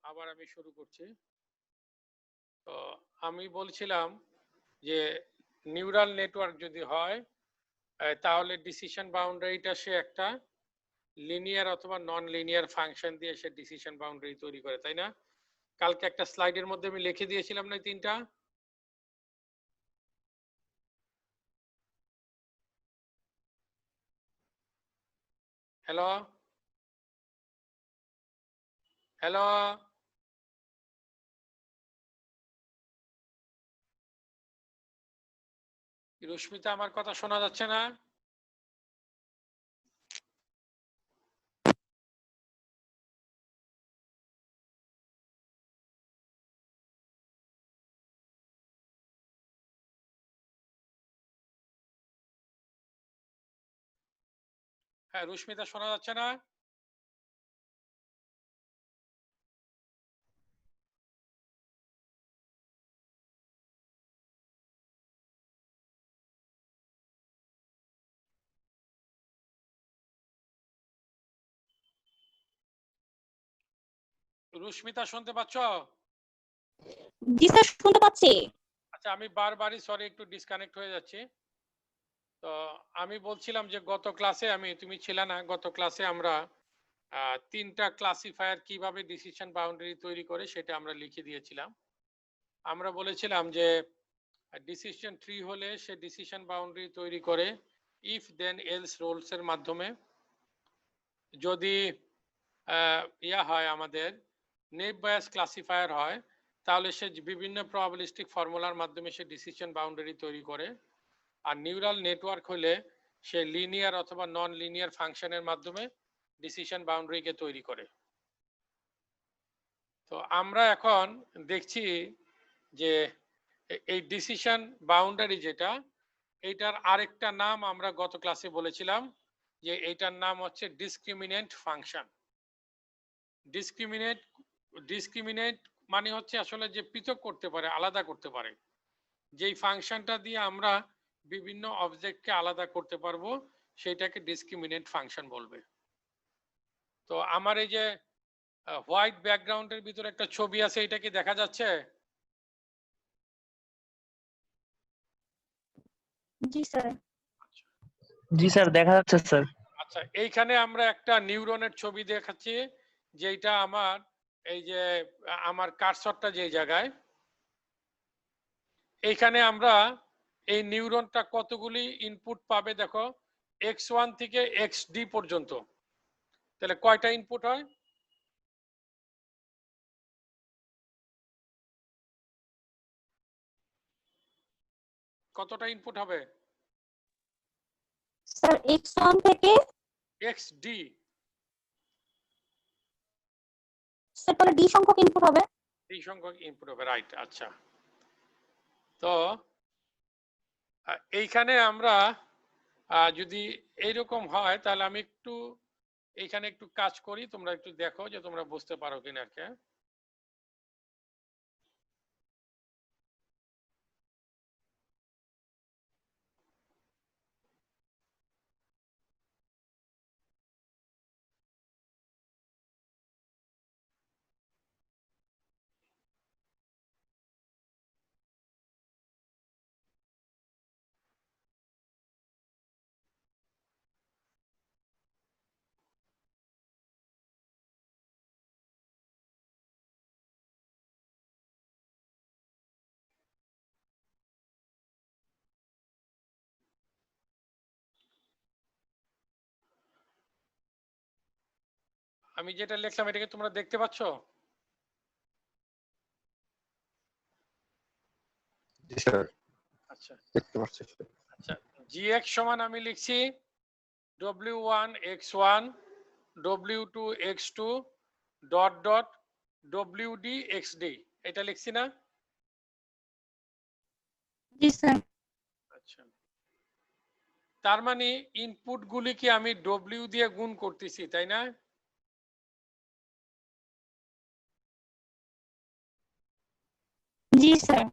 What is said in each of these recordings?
আবার আমি শুরু করছি। তো আমি বলছিলাম যে নিউরাল নেটওয়ার্ক যদি হয় তাহলে ডিসিশন বাউন্ডারিটা সে একটা লিনিয়ার অথবা নন লিনিয়ার ফাংশন দিয়ে সে ডিসিশন বাউন্ডারি তৈরি করে, তাই না? কালকে একটা স্লাইডের মধ্যে আমি লিখে দিয়েছিলাম না তিনটা। হ্যালো হ্যালো, রুস্মিতা আমার কথা শোনা যাচ্ছে না? হ্যাঁ রুস্মিতা শোনা যাচ্ছে না? রুস্মিতা শুনতে পাচ্ছ? জি স্যার, শুনতে পাচ্ছি। আচ্ছা আমি বারবারই সরি একটু ডিসকানেক্ট হয়ে যাচ্ছি। তো আমি বলছিলাম যে গত ক্লাসে তুমি ছিলে না, গত ক্লাসে আমরা তিনটা ক্লাসিফায়ার কিভাবে ডিসিশন বাউন্ডারি তৈরি করে সেটা আমরা লিখে দিয়েছিলাম। আমরা বলেছিলাম যে ডিসিশন ট্রি হলে সে ডিসিশন বাউন্ডারি তৈরি করে ইফ দেন এলস রোলস এর মাধ্যমে। যদি ইয়া হয় আমাদের নেভ বায়াস ক্লাসিফায়ার হয় তাহলে সে বিভিন্ন প্রবাবিলিস্টিক ফর্মুলার মাধ্যমে সে ডিসিশন বাউন্ডারি তৈরি করে। আর নিউরাল নেটওয়ার্ক হলে সে লিনিয়ার অথবা নন লিনিয়ার ফাংশনের মাধ্যমে ডিসিশন বাউন্ডারিকে তৈরি করে। তো আমরা এখন দেখছি যে এই ডিসিশন বাউন্ডারি যেটা, এইটার আরেকটা নাম আমরা গত ক্লাসে বলেছিলাম যে এইটার নাম হচ্ছে ডিসক্রিমিনেন্ট ফাংশন। ডিসক্রিমিনেট মানে হচ্ছে আসলে যে পৃথক করতে পারে, আলাদা করতে পারে। যেই ফাংশনটা দিয়ে আমরা বিভিন্ন অবজেক্টকে আলাদা করতে পারবো সেটাকে ডিসক্রিমিনেন্ট ফাংশন বলবে। তো আমার এই যে হোয়াইট ব্যাকগ্রাউন্ডের ভিতরে একটা ছবি আছে, এটা কি দেখা যাচ্ছে? জি স্যার। জি স্যার, দেখা যাচ্ছে স্যার। আচ্ছা এইখানে আমরা একটা নিউরনের ছবি দেখাচ্ছি, যেটা আমার এই যে আমার কার্সরটা যে জায়গায়, এইখানে আমরা এই নিউরনটা কতগুলি ইনপুট পাবে দেখো, x1 থেকে xd পর্যন্ত। তাহলে কয়টা ইনপুট হয়? কতটা ইনপুট হবে? স্যার x1 থেকে xd। স্যার তাহলে d সংখ্যক ইনপুট হবে। d সংখ্যক ইনপুট হবে, রাইট। আচ্ছা তো এইখানে আমরা যদি এইরকম হয় তাহলে আমি একটু এইখানে একটু কাজ করি, তোমরা একটু দেখো যে তোমরা বুঝতে পারো কিনা আর কি। আমি যেটা লিখলাম এটাকে তোমরা দেখতে পাচ্ছ? জি স্যার, আচ্ছা দেখতে পাচ্ছি। আচ্ছা, gx সমান আমি লিখছি w1 x1 w2 x2 dot dot wd xd, এটা লিখছি না? জি স্যার। আচ্ছা তার মানে ইনপুট গুলিকে আমি w দিয়ে গুণ করতেছি, তাই না? জি স্যার।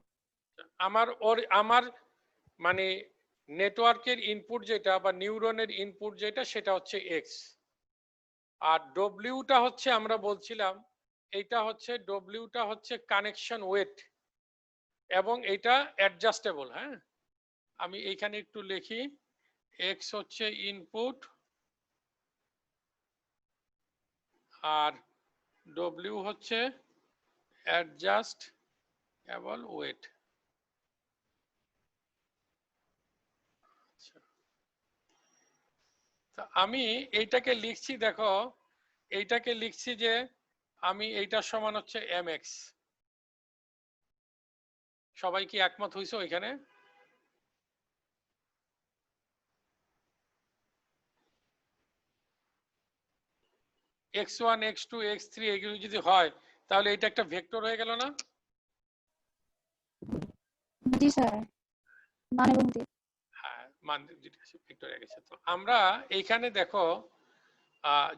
আমার মানে নেটওয়ার্কের ইনপুট যেটা বা নিউরনের ইনপুট যেটা সেটা হচ্ছে x, আর ডব্লিউটা হচ্ছে আমরা বলছিলাম এইটা হচ্ছে ডব্লিউটা হচ্ছে কানেকশন ওয়েট এবং এটা অ্যাডজাস্টেবল। হ্যাঁ, আমি এইখানে একটু লিখি, এক্স হচ্ছে ইনপুট আর ডব্লিউ হচ্ছে অ্যাডজাস্টেবল ওয়েট। আমি এইটাকে লিখছি, দেখো এইটাকে লিখছি যে আমি এইটার সমান হচ্ছে এম এক্স। সবাই কি একমত হইছো এখানে? x1 x2 x3 এগুলো যদি হয় তাহলে এটা একটা ভেক্টর হয়ে গেল না? জি স্যার, মানে বলতে হ্যাঁ, মান ভেক্টর হয়ে গেছে। তো আমরা এইখানে দেখো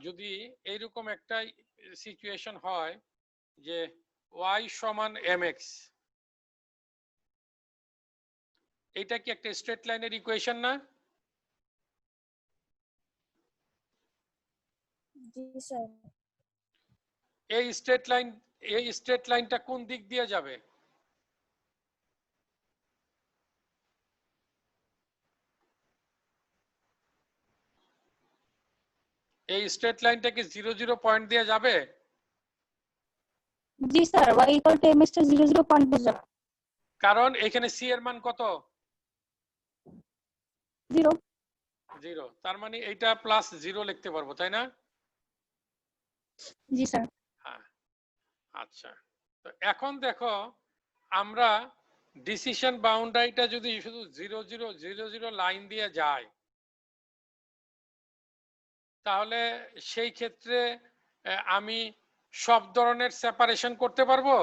যদি এইরকম একটা সিচুয়েশন হয় যে y সমান mx, এটা কি একটা স্ট্রেট লাইনের ইকুয়েশন না? জি স্যার। এই স্ট্রেট লাইনটা কোন দিক দিয়ে যাবে? এই স্ট্রেট লাইনটা কি 0 0 পয়েন্ট দিয়ে যাবে? জি sir, y equal to mx টা 0 0 পয়েন্ট দিয়ে যাবে। কারণ এখানে c এর মান কত? 0। 0, তার মানে এইটা প্লাস 0 লিখতে পারবো, তাই না? জি স্যার। হ্যাঁ, আচ্ছা। তো এখন দেখো আমরা ডিসিশন বাউন্ডারিটা যদি শুধু 0 0 0 0 লাইন দিয়ে যায় তাহলে সেই ক্ষেত্রে আমি সব ধরনের সেপারেশন করতে পারবো?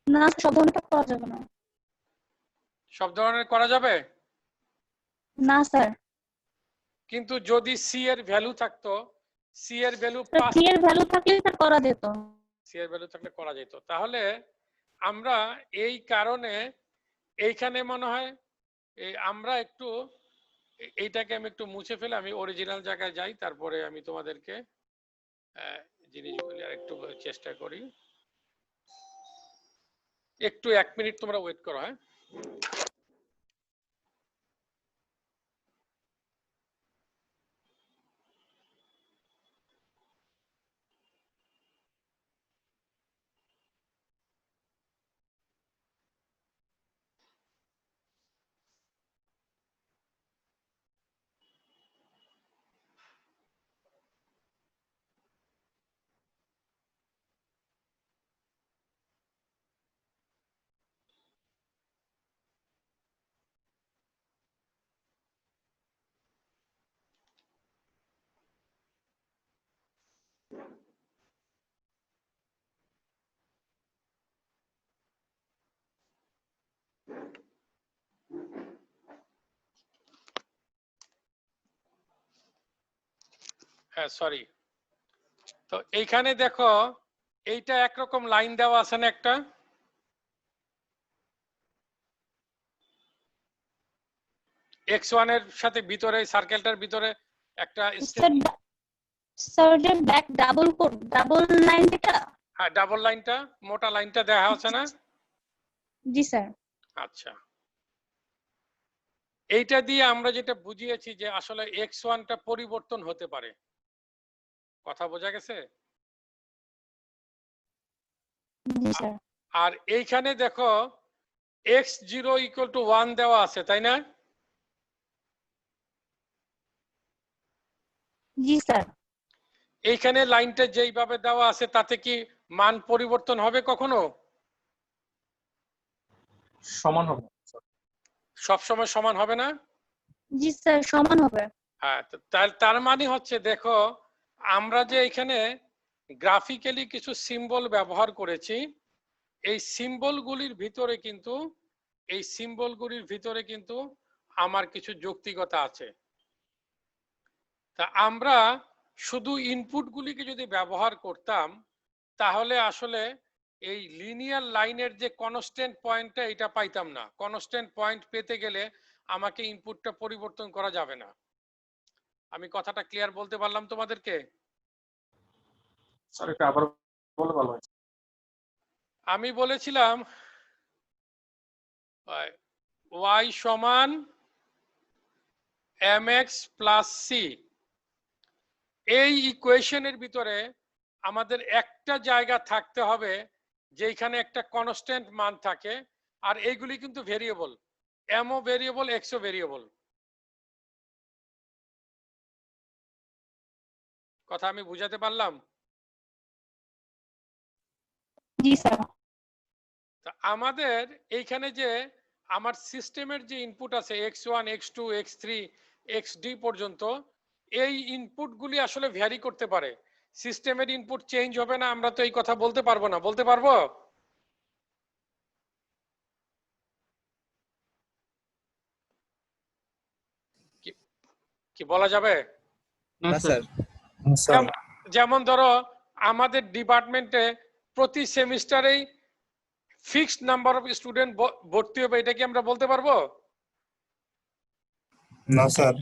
না, সব ধরনের করা যাবে না। সব ধরনের করা যাবে, না স্যার। কিন্তু যদি সি এর ভ্যালু থাকতো, সি এর ভ্যালু স্যার 5, থ্রি এর ভ্যালু থাকলে স্যার করা যেত। সি এর ভ্যালু থাকলে করা যেত। তাহলে আমরা এই কারণে এইখানে মনে হয় আমরা একটু এইটাকে আমি একটু মুছে ফেলে আমি অরিজিনাল জায়গায় যাই, তারপরে আমি তোমাদেরকে জিনিসগুলি আর একটু চেষ্টা করি। একটু 1 মিনিট তোমরা ওয়েট করো। হ্যাঁ, হ্যাঁ, সরি। তো এইখানে দেখো এইটা একরকম লাইন দেওয়া আছে না একটা? x1 এর সাথে ভিতরে সার্কেলটার ভিতরে একটা স্যার স্যার যে ব্যাক ডাবল লাইন এটা। হ্যাঁ, ডাবল লাইনটা, মোটা লাইনটা দেখা আছে না? জি স্যার। আচ্ছা, এইটা দিয়ে আমরা যেটা বুঝিয়েছি যে আসলে x1টা পরিবর্তন হতে পারে। কথা বোঝা গেছে? জি স্যার। আর এইখানে দেখো x0 ইকুয়াল টু 1 দেওয়া আছে, তাই না? জি স্যার। এইখানে লাইনটা যেইভাবে দেওয়া আছে তাতে কি মান পরিবর্তন হবে কখনো? সমান হবে। সব সময় সমান হবে না? জি স্যার, সমান হবে। হ্যাঁ, তার মানে হচ্ছে দেখো আমরা যে এখানে গ্রাফিক্যালি কিছু সিম্বল ব্যবহার করেছি, এই সিম্বলগুলির ভিতরে কিন্তু আমার কিছু যৌক্তিকতা আছে। তা আমরা শুধু ইনপুটগুলিকে যদি ব্যবহার করতাম তাহলে আসলে এই লিনিয়ার লাইনের যে কনস্ট্যান্ট পয়েন্টটা এটা পাইতাম না। কনস্ট্যান্ট পয়েন্ট পেতে গেলে আমাকে ইনপুটটা পরিবর্তন করা যাবে না। আমি কথাটা ক্লিয়ার বলতে পারলাম তোমাদেরকে? স্যার এটা আবার বলে ভালো হয়। আমি বলেছিলাম y সমান mx প্লাস c। এই ইকুয়েশনের ভিতরে আমাদের একটা জায়গা থাকতে হবে যেখানে একটা কনস্ট্যান্ট মান থাকে, আর এইগুলি কিন্তু ভেরিয়েবল, m ও ভেরিয়েবল, x ও ভেরিয়েবল। কথা আমি বুঝাতে পারলাম? জি স্যার। আমাদের এইখানে যে আমার সিস্টেমের যে ইনপুট আছে x1 x2 x3 xd পর্যন্ত, এই ইনপুটগুলি আসলে ভ্যারি করতে পারে। সিস্টেমের ইনপুট চেঞ্জ হবে না, আমরা তো এই কথা বলতে পারবো না, বলতে পারবো? কি বলা যাবে? না স্যার। যেমন ধরো আমাদের ডিপার্টমেন্টে প্রতি সেমিস্টারেই ফিক্সড নাম্বার অফ স্টুডেন্ট ভর্তি হবে, এটা কি আমরা বলতে পারবো? না স্যার।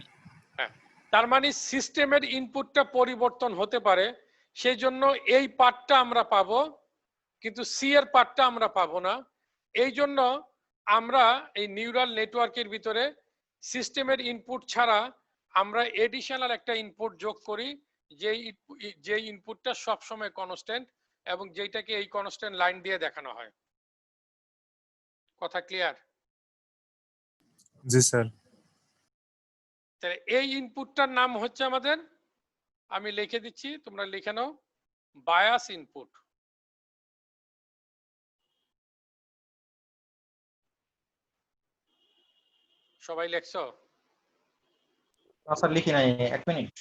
তার মানে সিস্টেমের ইনপুটটা পরিবর্তন হতে পারে, সেই জন্য এই পার্টটা আমরা পাবো কিন্তু সি এর পার্টটা আমরা পাবো না। এই জন্য আমরা এই নিউরাল নেটওয়ার্কের ভিতরে সিস্টেমের ইনপুট ছাড়া আমরা এডিশনাল একটা ইনপুট যোগ করি, যে ইনপুটটা সবসময় কনস্ট্যান্ট এবং যেটাকে এই কনস্ট্যান্ট লাইন দিয়ে দেখানো হয়। কথা ক্লিয়ার? জি স্যার। তাহলে এই ইনপুটটার নাম হচ্ছে আমাদের, আমি লিখে দিচ্ছি, তোমরা লিখে নাও, বায়াস ইনপুট। সবাই লেখছো? স্যার লিখি নাই, 1 মিনিট।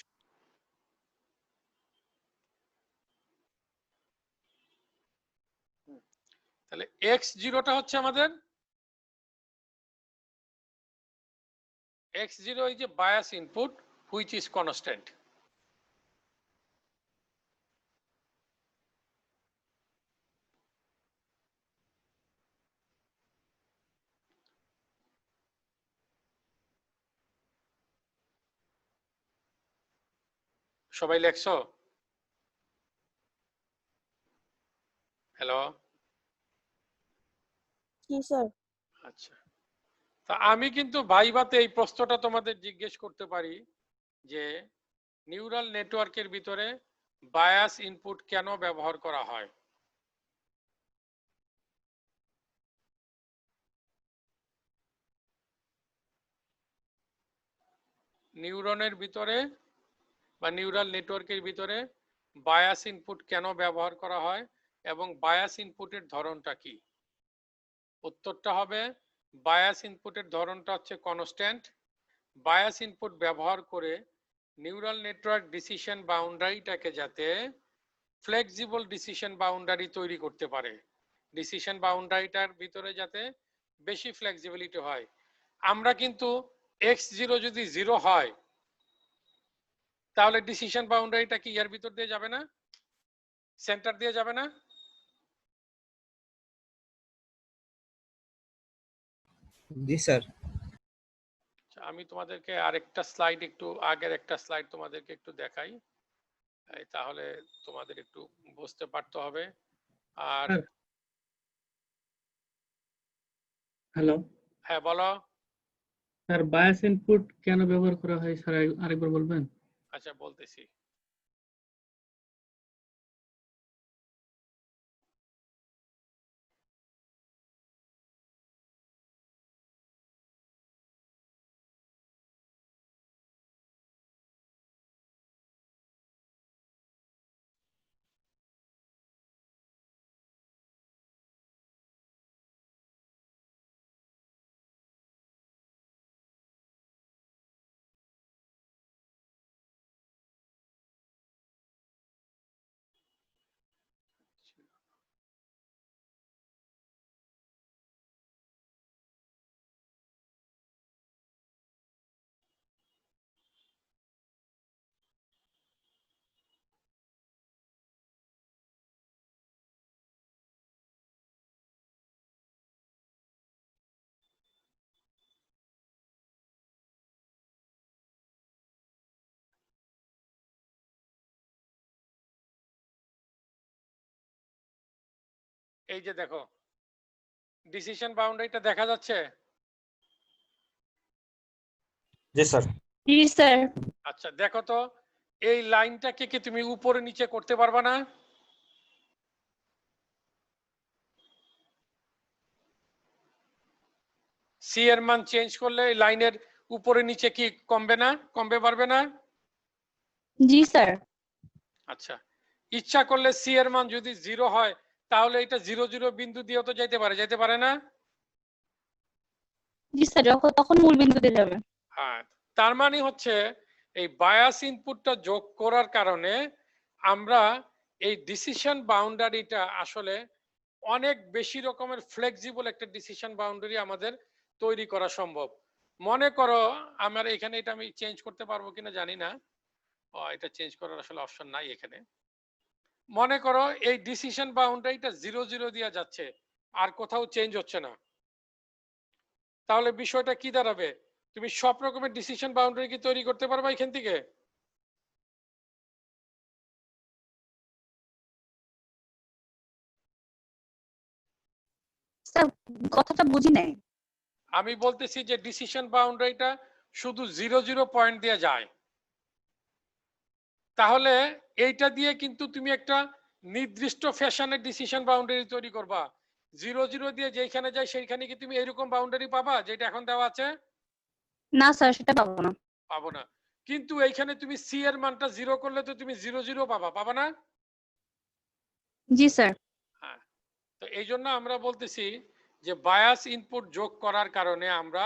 তাহলে x0টা হচ্ছে আমাদের, x0 is a bias input which is constant. সবাই লেখছো? হ্যালো? জি স্যার। আচ্ছা, তা আমি কিন্তু ভাইভাতে এই প্রশ্নটা তোমাদের জিজ্ঞেস করতে পারি যে নিউরাল নেটওয়ার্কের ভিতরে বায়াস ইনপুট কেন ব্যবহার করা হয়? নিউরনের ভিতরে বা নিউরাল নেটওয়ার্কের ভিতরে বায়াস ইনপুট কেন ব্যবহার করা হয় এবং বায়াস ইনপুটের ধরনটা কি? উত্তরটা হবে বায়াস ইনপুটের ধরনটা হচ্ছে কনস্ট্যান্ট। বায়াস ইনপুট ব্যবহার করে নিউরাল নেটওয়ার্ক ডিসিশন বাউন্ডারিটাকে যাতে ফ্লেক্সিবল ডিসিশন বাউন্ডারি তৈরি করতে পারে, ডিসিশন বাউন্ডারিটার ভিতরে যাতে বেশি ফ্লেক্সিবিলিটি হয়। আমরা কিন্তু x0 যদি 0 হয় তাহলে ডিসিশন বাউন্ডারিটা কি এর ভিতর দিয়ে যাবে না, সেন্টার দিয়ে যাবে না? জি স্যার। আমি তোমাদেরকে আরেকটা স্লাইড, একটু আগের একটা স্লাইড তোমাদেরকে একটু দেখাই, তাহলে তোমাদের একটু বুঝতে পারতে হবে। আর হ্যালো হ্যাঁ বলো। স্যার, বায়াস ইনপুট কেন ব্যবহার করা হয় স্যার, আরেকবার বলবেন? আচ্ছা বলতেছি। এই যে দেখো ডিসিশন বাউন্ডারিটা দেখা যাচ্ছে? জি স্যার। জি স্যার। আচ্ছা দেখো তো এই লাইনটাকে কি তুমি উপরে নিচে করতে পারবা না? সি এর মান চেঞ্জ করলে এই লাইনের উপরে নিচে কি কমবে না, কমবে পারবে না? জি স্যার। আচ্ছা ইচ্ছা করলে সি এর মান যদি 0 হয় তাহলে এটা 0 0 বিন্দু দিয়েও তো যাইতে পারে, যাইতে পারে না? জি স্যার, যখন তখন মূল বিন্দুতে যাবে। হ্যাঁ, তার মানে হচ্ছে এই বায়াস ইনপুটটা যোগ করার কারণে আমরা এই ডিসিশন বাউন্ডারিটা আসলে অনেক বেশি রকমের ফ্লেক্সিবল একটা ডিসিশন বাউন্ডারি আমাদের তৈরি করা সম্ভব। মনে করো আমার এখানে এটা আমি চেঞ্জ করতে পারবো কিনা জানি না, এটা চেঞ্জ করার আসলে অপশন নাই এখানে। মনে করো এই ডিসিশন বাউন্ডারিটা 0 0 দিয়ে যাচ্ছে আর কোথাও চেঞ্জ হচ্ছে না, তাহলে বিষয়টা কি দাঁড়াবে? তুমি সব রকমের ডিসিশন বাউন্ডারি কি তৈরি করতে পারবা এখান থেকে? স্যার কথাটা বুঝি নাই। আমি বলতেছি যে ডিসিশন বাউন্ডারিটা শুধু 0 0 পয়েন্ট দিয়ে যায়, তাহলে এইটা দিয়ে কিন্তু তুমি একটা নির্দিষ্ট ফ্যাশনের ডিসিশন বাউন্ডারি তৈরি করবা। 0 0 দিয়ে যেখানে যায় সেইখানে কি তুমি এরকম বাউন্ডারি পাবা যেটা এখন দেওয়া আছে? না স্যার, সেটা পাবো না। পাবো না। কিন্তু এইখানে তুমি সি এর মানটা 0 করলে তো তুমি 0 0 পাবা, পাবা না? জি স্যার। হ্যাঁ, তো এই জন্য আমরা বলতেছি যে বায়াস ইনপুট যোগ করার কারণে আমরা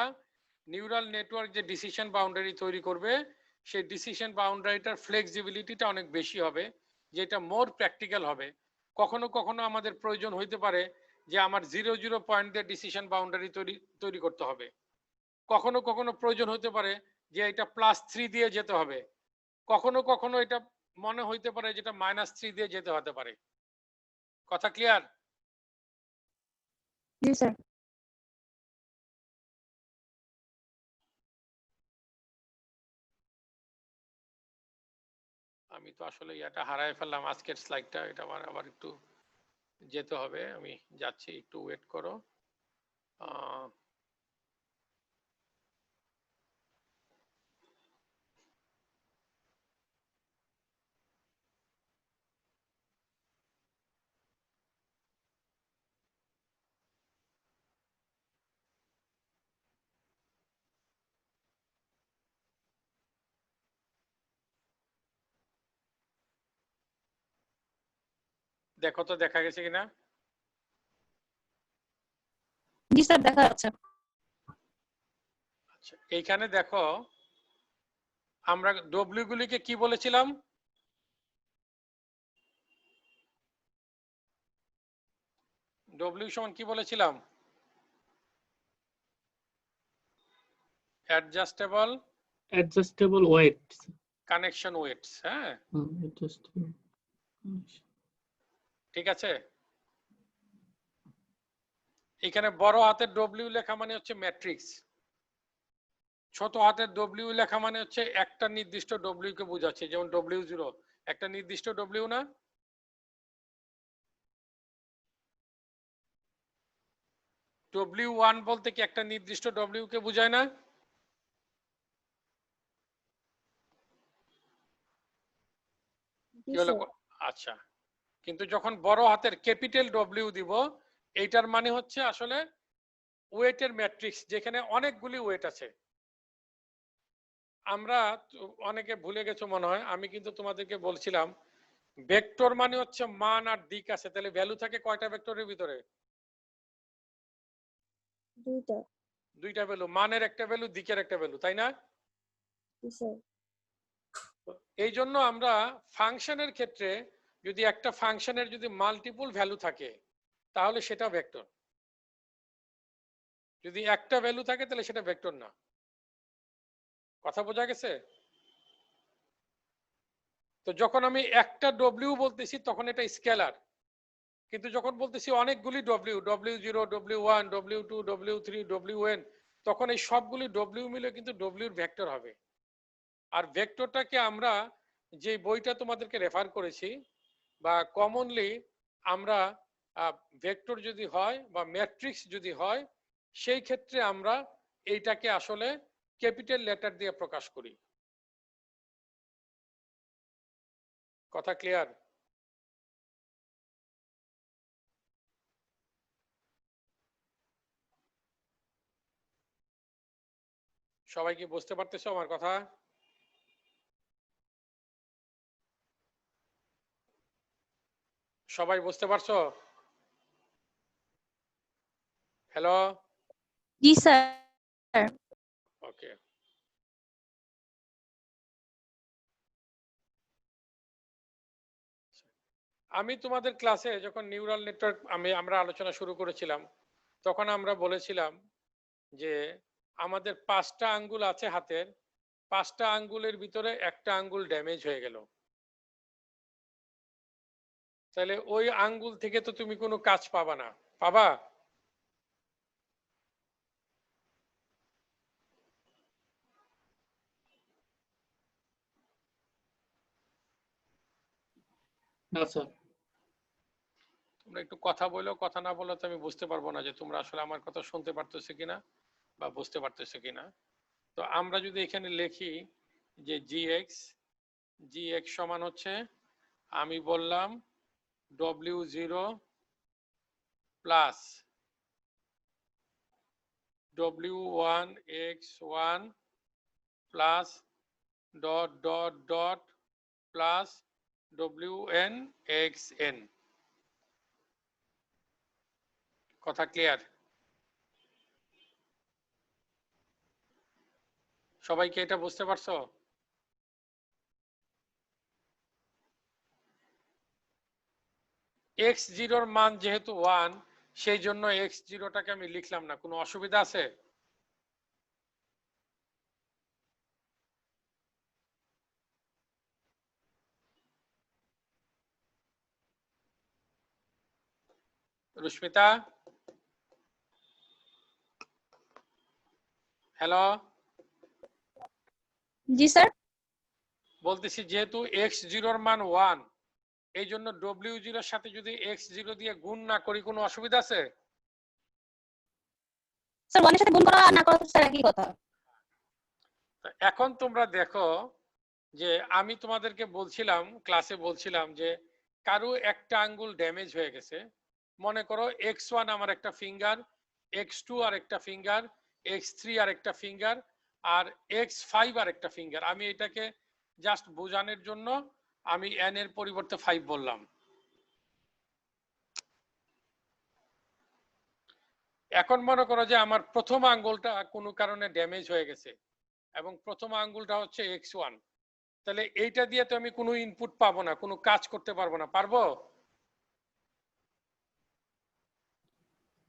নিউরাল নেটওয়ার্ক যে ডিসিশন বাউন্ডারি তৈরি করবে সেই ডিসিশন বাউন্ডারিটার ফ্লেক্সিবিলিটিটা অনেক বেশি হবে, যেটা মোর প্র্যাকটিক্যাল হবে। কখনো কখনো আমাদের প্রয়োজন হইতে পারে যে আমার 0 0 পয়েন্ট দিয়ে ডিসিশন বাউন্ডারি তৈরি করতে হবে। কখনো কখনো প্রয়োজন হতে পারে যে এটা +3 দিয়ে যেতে হবে, কখনো কখনো এটা মনে হইতে পারে যেটা -3 দিয়ে যেতে হতে পারে। কথা ক্লিয়ার? জি স্যার। আমি তো আসলে এটা হারায় ফেললাম আজকের স্লাইডটা, এটা আমার আবার একটু যেতে হবে, আমি যাচ্ছি, একটু ওয়েট করো। দেখো তো দেখা গেছে কিনা। জি স্যার, দেখা যাচ্ছে। আচ্ছা এইখানে দেখো আমরা ডব্লিউ গুলিকে কি বলেছিলাম? ডব্লিউ সমান কি বলেছিলাম? Adjustable weight. Connection weights. হ্যাঁ ঠিক আছে। এখানে বড় হাতের ডব্লিউ লেখা মানে হচ্ছে ম্যাট্রিক্স, ছোট হাতের ডব্লিউ লেখা মানে হচ্ছে একটা নির্দিষ্ট ডব্লিউ কে বোঝাচ্ছে, যেমন W0 একটা নির্দিষ্ট ডব্লিউ না? W1 বলতে কি একটা নির্দিষ্ট ডব্লিউ কে বোঝায় না? কি হলো? আচ্ছা, কিন্তু যখন বড় হাতের ক্যাপিটাল ডব্লিউ দিব এইটার মানে হচ্ছে আসলে ওয়েটের ম্যাট্রিক্স, যেখানে অনেকগুলি ওয়েট আছে। আমরা অনেকে ভুলে গেছো মনে হয়, আমি কিন্তু তোমাদেরকে বলছিলাম ভেক্টর মানে হচ্ছে মান আর দিক আছে, তাহলে ভ্যালু থাকে কয়টা ভেক্টরের ভিতরে? দুইটা ভ্যালু, মানের একটা ভ্যালু, দিকের একটা ভ্যালু, তাই না? এই জন্য আমরা ফাংশনের ক্ষেত্রে যদি একটা ফাংশনের যদি মাল্টিপল ভ্যালু থাকে তাহলে সেটা ভেক্টর, যদি একটা ভ্যালু থাকে তাহলে সেটা ভেক্টর না। কথা বোঝা গেছে? তো যখন আমি একটা ডব্লিউ বলতেছি তখন এটা স্কেলার, কিন্তু যখন বলতেছি অনেকগুলি W, W0 W1 W2 W3 WN, তখন এই সবগুলি ডব্লিউ মিলে কিন্তু ডব্লিউর ভেক্টর হবে। আর ভেক্টরটাকে আমরা যে বইটা তোমাদেরকে রেফার করেছি বা কমনলি আমরা ভেক্টর যদি হয় বা ম্যাট্রিক্স যদি হয়, সেই ক্ষেত্রে আমরা এইটাকে আসলে ক্যাপিটাল লেটার দিয়ে প্রকাশ করি। কথা ক্লিয়ার? সবাই কি বুঝতে পারতেছো আমার কথা? সবাই বুঝতে পারছো? হ্যালো? জি স্যার। ওকে। আমি তোমাদের ক্লাসে যখন নিউরাল নেটওয়ার্ক আমরা আলোচনা শুরু করেছিলাম, তখন আমরা বলেছিলাম যে আমাদের 5টা আঙ্গুল আছে হাতের, 5টা আঙ্গুলের ভিতরে একটা আঙ্গুল ড্যামেজ হয়ে গেল, তাহলে ওই আঙ্গুল থেকে তো তুমি কোনো কাজ পাবা না, পাবা? না স্যার। তোমরা একটু কথা বলো, কথা না বলে তো আমি বুঝতে পারবো না যে তোমরা আসলে আমার কথা শুনতে পারতেছো কিনা বা বুঝতে পারতেছো কিনা। তো আমরা যদি এখানে লিখি যে gx সমান হচ্ছে, আমি বললাম w0 plus w1 x1 plus dot dot dot plus wn xn। কথা ক্লিয়ার? সবাইকে এটা বুঝতে পারছো? x0 এর মান যেহেতু 1, সেই জন্য x0টাকে আমি লিখলাম না, কোনো অসুবিধা আছে? রুস্মিতা? হ্যালো? জি স্যার। বলতেছি যেহেতু x0 এর মান 1, এই জন্য w0 এর সাথে যদি x0 দিয়ে গুণ না করি কোনো অসুবিধা আছে? স্যার 1 এর সাথে গুণ করা আর না করা তো স্যার একই কথা। এখন তোমরা দেখো যে আমি তোমাদেরকে বলছিলাম, ক্লাসে বলছিলাম যে কারো একটা আঙ্গুল ড্যামেজ হয়ে গেছে, মনে করো x1 আমার একটা ফিঙ্গার, x2 আর একটা ফিঙ্গার, x3 আর একটা ফিঙ্গার, আর x5 আর একটা ফিঙ্গার। আমি এটাকে জাস্ট বোঝানোর জন্য আমি n এর পরিবর্তে 5 বললাম। এখন মনে করো যে আমার প্রথম আঙ্গুলটা কোনো কারণে ড্যামেজ হয়ে গেছে এবং প্রথম আঙ্গুলটা হচ্ছে x1, তাহলে এইটা দিয়ে তো আমি কোনো ইনপুট পাবো না, কোনো কাজ করতে পারবো না, পারবো?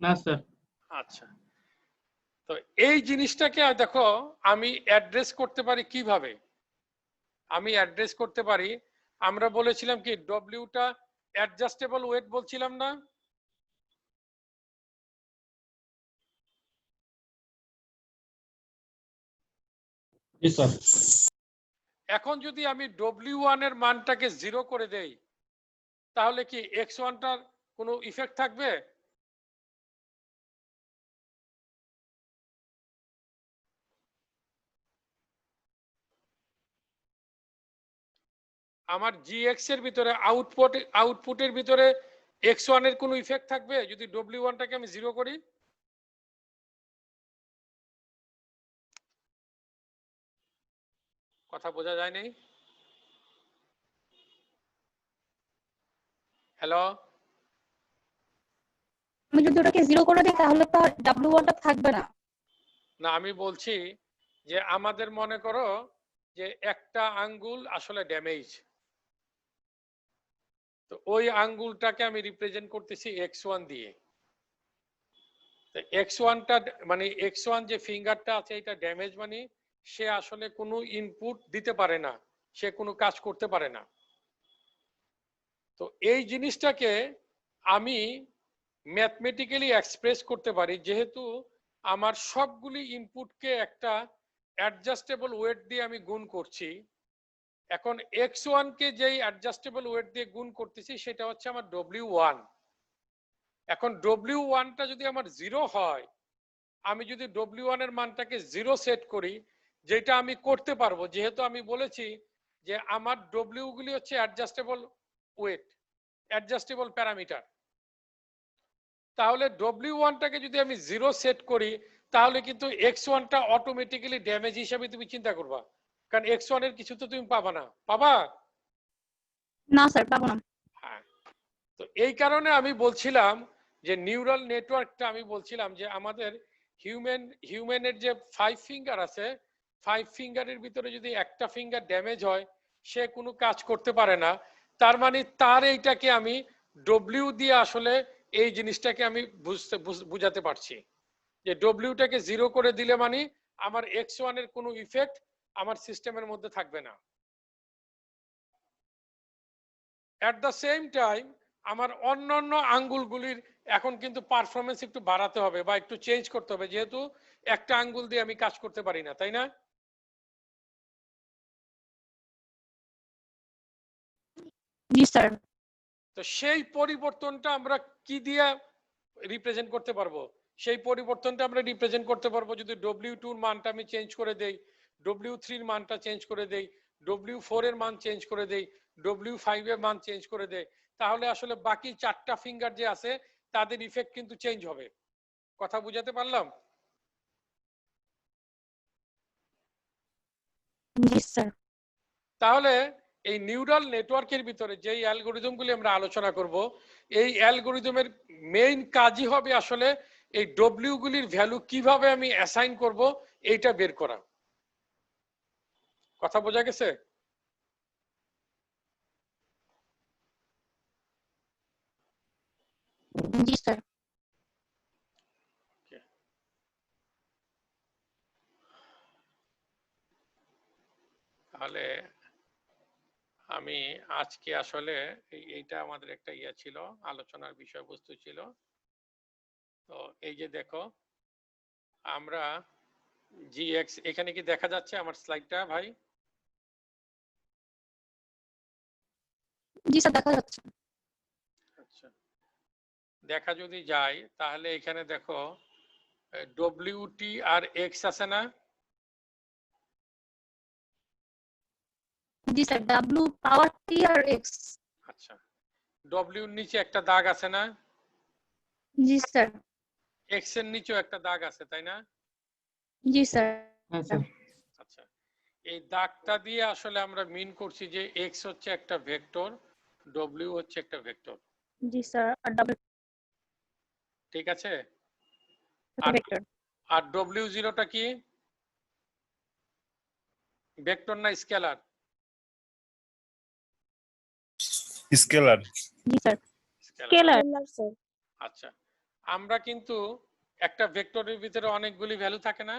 না স্যার। আচ্ছা, তো এই জিনিসটাকে দেখো আমি অ্যাড্রেস করতে পারি কিভাবে? আমি অ্যাড্রেস করতে পারি, আমরা বলেছিলাম কি ডব্লিউটা অ্যাডজাস্টেবল ওয়েট বলছিলাম না? জি স্যার। এখন যদি আমি w1 এর মানটাকে 0 করে দেই, তাহলে কি x1টার কোনো ইফেক্ট থাকবে? আমার gx এর ভিতরে আউটপুটের ভিতরে x1 এর কোনো ইফেক্ট থাকবে যদি w1টাকে আমি 0 করি? কথা বোঝা যায় নাই? হ্যালো? আমি যদি ওটাকে 0 করে দিই তাহলে তো আর W1 টা থাকবে না। না, আমি বলছি যে আমাদের মনে করো যে একটা আঙ্গুল আসলে ড্যামেজ, তো ওই আঙ্গুলটাকে আমি রিপ্রেজেন্ট করতেছি x1 দিয়ে। তো x1টা মানে x1 যে ফিঙ্গারটা আছে এটা ড্যামেজ, মানে সে আসলে কোনো ইনপুট দিতে পারে না, সে কোনো কাজ করতে পারে না। তো এই জিনিসটাকে আমি ম্যাথমেটিক্যালি এক্সপ্রেস করতে পারি, যেহেতু আমার সবগুলি ইনপুটকে একটা অ্যাডজাস্টেবল ওয়েট দিয়ে আমি গুণ করছি। এখন x1 কে যেই অ্যাডজাস্টেবল ওয়েট দিয়ে গুণ করতেছি সেটা হচ্ছে আমার w1, এখন W1টা যদি আমার 0 হয়, আমি যদি W1 এর মানটাকে 0 সেট করি, যেটা আমি করতে পারবো, যেহেতু আমি বলেছি যে আমার W গুলি হচ্ছে অ্যাডজাস্টেবল ওয়েট, অ্যাডজাস্টেবল প্যারামিটার। তাহলে W1টাকে যদি আমি 0 সেট করি, তাহলে কিন্তু X1টা অটোমেটিক্যালি ড্যামেজ হিসেবে তুমি চিন্তা করবা, কারণ X1 এর কিছু তো তুমি পাবা না, পাবা? না স্যার, পাবো না। হ্যাঁ, তো এই কারণে আমি বলছিলাম যে নিউরাল নেটওয়ার্কটা, আমি বলছিলাম যে আমাদের হিউম্যানের যে 5 ফিঙ্গার আছে, 5 ফিঙ্গারের ভিতরে যদি একটা ফিঙ্গার ড্যামেজ হয়, সে কোনো কাজ করতে পারে না। তার মানে তার এইটাকে আমি ডব্লিউ দিয়ে আসলে এই জিনিসটাকে আমি বুঝাতে পারছি যে ডব্লিউটাকে 0 করে দিলে মানে আমার X1 এর কোনো ইফেক্ট আমার সিস্টেমের মধ্যে থাকবে না। এট দ্য সেম টাইম আমার অন্যান্য আঙ্গুলগুলির এখন কিন্তু পারফরমেন্স একটু বাড়াতে হবে বা একটু চেঞ্জ করতে হবে, যেহেতু একটা আঙ্গুল দিয়ে আমি কাজ করতে পারি না, তাই না? জি স্যার। তো সেই পরিবর্তনটা আমরা কি দিয়ে রিপ্রেজেন্ট করতে পারবো? সেই পরিবর্তনটা আমরা রিপ্রেজেন্ট করতে পারবো যদি W2 এর মানটা আমি চেঞ্জ করে দেই, W3 এর মানটা চেঞ্জ করে দেই, W4 এর মান চেঞ্জ করে দেই, W5 এর মান চেঞ্জ করে দেই, তাহলে আসলে বাকি 4টা ফিঙ্গার যে আছে তাদের ইফেক্ট কিন্তু চেঞ্জ হবে। কথা বুঝাতে পারলাম? জি স্যার। তাহলে এই নিউরাল নেটওয়ার্কের ভিতরে যেই অ্যালগোরিদমগুলি আমরা আলোচনা করব, এই অ্যালগোরিদমের মেইন কাজই হবে আসলে এই ডব্লিউ গুলির ভ্যালু কিভাবে আমি অ্যাসাইন করব এইটা বের করা। কথা বোঝা গেছে? জি স্যার। তাহলে আমি আজকে আসলে এইটা আমাদের একটা ইয়ে ছিল, আলোচনার বিষয়বস্তু ছিল। তো এই যে দেখো আমরা GX, এখানে কি দেখা যাচ্ছে আমার স্লাইডটা ভাই? জি স্যার, দেখা যাচ্ছে। আচ্ছা, দেখা যদি যায় তাহলে এখানে দেখো WT আর X আছে না? জি স্যার, W পাওয়ার T আর X। আচ্ছা, W এর নিচে একটা দাগ আছে না? জি স্যার। X এর নিচেও একটা দাগ আছে, তাই না? জি স্যার। হ্যাঁ স্যার। আচ্ছা, এই দাগটা দিয়ে আসলে আমরা মিন করছি যে X হচ্ছে একটা ভেক্টর, W হচ্ছে একটা ভেক্টর। জি স্যার, আর W ঠিক আছে? ভেক্টর। আর W0টা কি? ভেক্টর না স্কেলার? স্কেলার। জি স্যার, স্কেলার। আচ্ছা, আমরা কিন্তু একটা ভেক্টরের ভিতরে অনেকগুলি ভ্যালু থাকে না?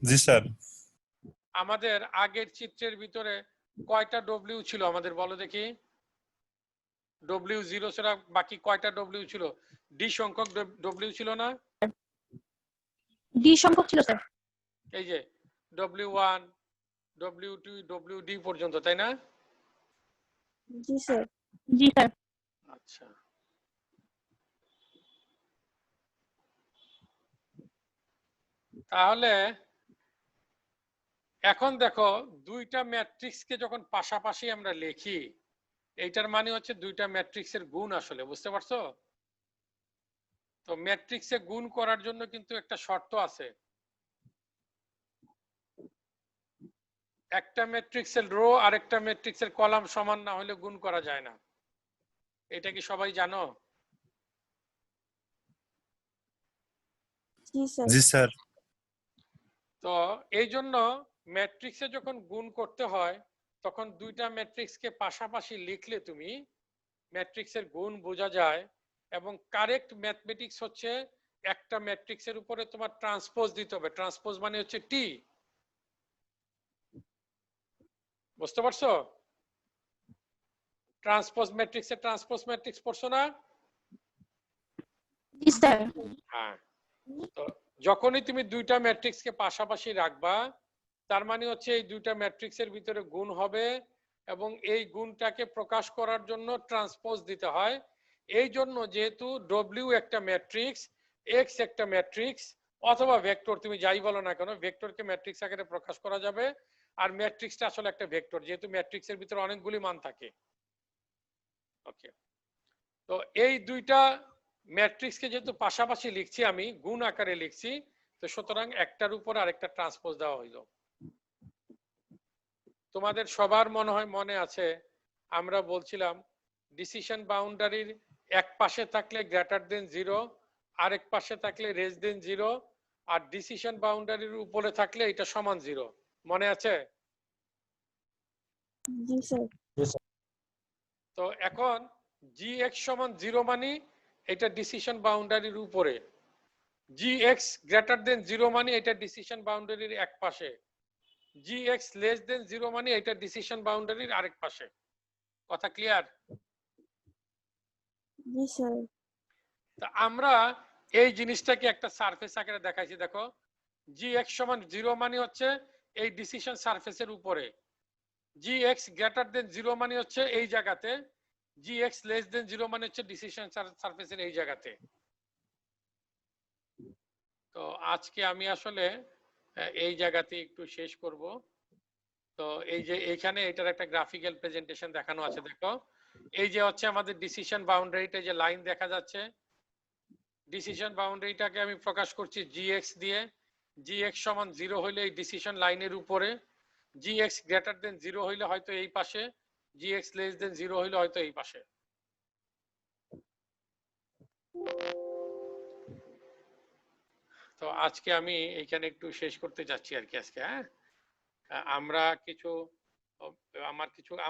জি স্যার। আমাদের আগের চিত্রের ভিতরে কয়টা W ছিল আমাদের বলো দেখি? W0 ছাড়া বাকি কয়টা W ছিল? ডি সংখ্যক W ছিল না? ডি সংখ্যক ছিল স্যার। এই যে W1, W2, WD পর্যন্ত, তাই না? জি স্যার। জি স্যার। আচ্ছা, তাহলে এখন দেখো দুইটা ম্যাট্রিক্সকে যখন পাশাপাশি আমরা লিখি, এইটার মানে হচ্ছে দুইটা ম্যাট্রিক্সের গুণ, আসলে বুঝতে পারছো? তো ম্যাট্রিক্সে গুণ করার জন্য কিন্তু একটা শর্ত আছে, একটা ম্যাট্রিক্সের রো আর একটা ম্যাট্রিক্সের কলাম সমান না হলে গুণ করা যায় না। এটা কি সবাই জানো? জি স্যার। তো এই জন্য ম্যাট্রিক্সে যখন গুণ করতে হয় তখন দুইটা ম্যাট্রিক্সকে পাশাপাশি লিখলে তুমি ম্যাট্রিক্সের গুণ বোঝা যায়। এবং কারেক্ট ম্যাথমেটিক্স হচ্ছে একটা ম্যাট্রিক্সের উপরে তোমার ট্রান্সপোজ দিতে হবে। ট্রান্সপোজ মানে হচ্ছে টি, বুঝতে পারছো? ট্রান্সপোজ ম্যাট্রিক্সে ট্রান্সপোজ ম্যাট্রিক্স পড়ছো না? জি স্যার। হ্যাঁ, তো যখনই তুমি দুইটা ম্যাট্রিক্সকে পাশাপাশি রাখবা তার মানে হচ্ছে এই দুইটা ম্যাট্রিক্সের ভিতরে গুণ হবে এবং এই গুণটাকে প্রকাশ করার জন্য ট্রান্সপোজ দিতে হয়। এই জন্য যেহেতু ডব্লিউ একটা ম্যাট্রিক্স, এক্স একটা ম্যাট্রিক্স অথবা ভেক্টর, তুমি যাই বলো না কেন, ভেক্টরকে ম্যাট্রিক্স আকারে প্রকাশ করা যাবে। আর ম্যাট্রিক্সটা আসলে একটা ভেক্টর, যেহেতু ম্যাট্রিক্সের ভিতরে অনেকগুলি মান থাকে। ওকে, তো এই দুইটা ম্যাট্রিক্সকে যেহেতু পাশাপাশি লিখছি, আমি গুণ আকারে লিখছি, তো সুতরাং একটার উপর আরেকটা ট্রান্সপোজ দেওয়া হইল। তোমাদের সবার মনে হয় মনে আছে, আমরা বলছিলাম ডিসিশন বাউন্ডারির এক পাশে থাকলে গ্রেটার দেন 0, আরেক পাশে থাকলে লেস দেন 0, আর ডিসিশন বাউন্ডারির উপরে থাকলে এটা সমান 0। মনে আছে? জি স্যার। তো এখন gx সমান 0 মানে এটা ডিসিশন বাউন্ডারির উপরে, gx গ্রেটার দেন 0 মানে এটা ডিসিশন বাউন্ডারির এক পাশে, gx লেস দেন 0 মানে এটা ডিসিশন বাউন্ডারির আরেক পাশে। কথা ক্লিয়ার? জি স্যার। তা আমরা এই জিনিসটাকে একটা সারফেস আকারে দেখাইছি। দেখো, gx সমান 0 মানে হচ্ছে এই ডিসিশন সারফেসের উপরে, gx গ্রেটার দেন 0 মানে হচ্ছে এই জায়গাতে, gx লেস দেন 0 মানে হচ্ছে ডিসিশন সারফেসের এই জায়গাতে। তো আজকে আমি আসলে এই জায়গাতে একটু শেষ করব। তো এই যে এখানে এটার একটা গ্রাফিক্যাল প্রেজেন্টেশন দেখানো আছে। দেখো, এই যে হচ্ছে আমাদের ডিসিশন বাউন্ডারিতে যে লাইন দেখা যাচ্ছে, ডিসিশন বাউন্ডারিটাকে আমি প্রকাশ করছি gx দিয়ে। gx সমান 0 হইলে এই ডিসিশন লাইনের উপরে, gx গ্রেটার দেন 0 হইলে হয়তো এই পাশে, gx লেস দেন 0 হইলে হয়তো এই পাশে। তো আজকে আমি এইখানে একটু শেষ করতে যাচ্ছি আর কি আজকে। হ্যাঁ, আমরা কিছু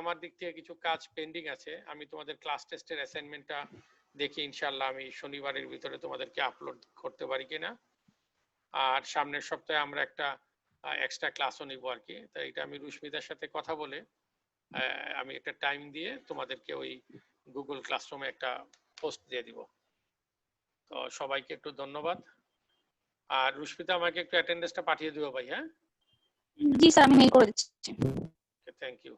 আমার দিক থেকে কিছু কাজ পেন্ডিং আছে। আমি তোমাদের ক্লাস টেস্টের অ্যাসাইনমেন্টটা দেখি ইনশাআল্লাহ আমি শনিবারের ভিতরে তোমাদেরকে আপলোড করতে পারি কিনা। আর সামনের সপ্তাহে আমরা একটা এক্সট্রা ক্লাসও নিব আর কি। তাই এটা আমি রুস্মিতার সাথে কথা বলে আমি একটা টাইম দিয়ে তোমাদেরকে ওই গুগল ক্লাসরুমে একটা পোস্ট দিয়ে দিব। তো সবাইকে একটু ধন্যবাদ। আর রুস্মিতা আমাকে একটু অ্যাটেন্ডেন্সটা পাঠিয়ে দিও ভাই। হ্যাঁ, জি স্যার, আমি মেইল করে দিচ্ছি। Thank you.